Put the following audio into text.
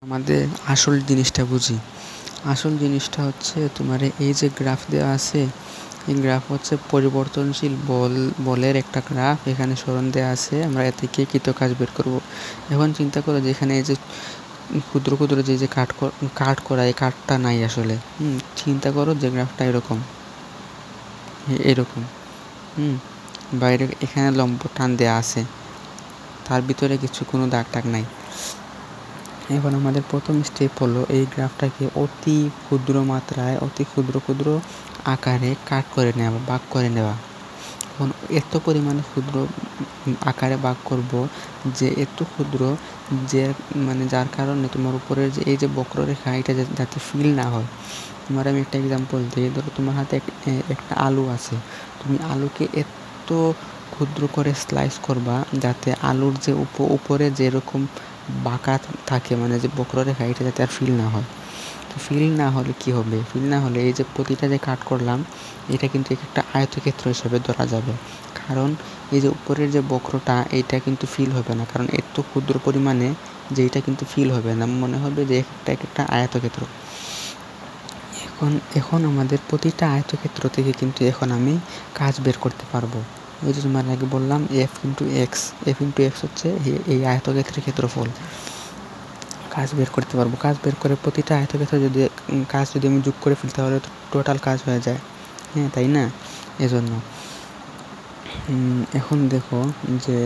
আমাদের আসল জিনিসটা বুঝি। আসল জিনিসটা হচ্ছে তোমার এই যে গ্রাফ দেওয়া আছে, এই গ্রাফ হচ্ছে পরিবর্তনশীল বলের একটা গ্রাফ। এখানে সরণ দেওয়া আছে, আমরা এ থেকে কৃত কাজ বের করব। এখন চিন্তা করো যে এখানে এই যে ক্ষুদ্র ক্ষুদ্র যে কাট করা, এই কাটটা নাই আসলে। চিন্তা করো যে গ্রাফটা এরকম বাইরে এখানে লম্ব টান দেওয়া আছে, তার ভিতরে কিছু কোনো দাগ টাগ নাই। এখন আমাদের প্রথম স্টেপ হলো এই গ্রাফটাকে অতি ক্ষুদ্র মাত্রায়, অতি ক্ষুদ্র ক্ষুদ্র আকারে কাট করে নেওয়া, ভাগ করে নেওয়া। এখন এত পরিমাণে ক্ষুদ্র আকারে ভাগ করব যে এত ক্ষুদ্র যে যার কারণে তোমার উপরের যে এই যে বক্ররেখা, এটা যাতে ফিল না হয়। তোমার আমি একটা এক্সাম্পল দিই। ধরো তোমার হাতে একটা আলু আছে, তুমি আলুকে এত ক্ষুদ্র করে স্লাইস করবা যাতে আলুর যে উপরে যেরকম বাঁকা থাকে, যে বক্ররেখা, এটা যাতে আর ফিল না হয়। তো ফিল না হলে কি হবে? ফিল না হলে এই যে প্রতিটা যে কাট করলাম, এটা কিন্তু একটা আয়তক্ষেত্র হিসেবে ধরা যাবে। কারণ এই যে উপরের যে বক্রটা, এইটা কিন্তু ফিল হবে না, কারণ এত ক্ষুদ্র পরিমাণে যে এটা কিন্তু ফিল হবে না, মনে হবে যে একটা আয়তক্ষেত্র। এখন আমাদের প্রতিটা আয়তক্ষেত্র থেকে কিন্তু এখন আমি কাজ বের করতে পারবো। ওই যে তোমার আগে বললাম এফ ইন্টু এক্স হচ্ছে এই আয়তক্ষেত্রের ক্ষেত্রফল। কাজ বের করতে পারবো। কাজ বের করে প্রতিটা আয়তক্ষেত্র যদি আমি যোগ করে ফেলি, তাহলে টোটাল কাজ হয়ে যায়, তাই না? এজন্য এখন দেখো যে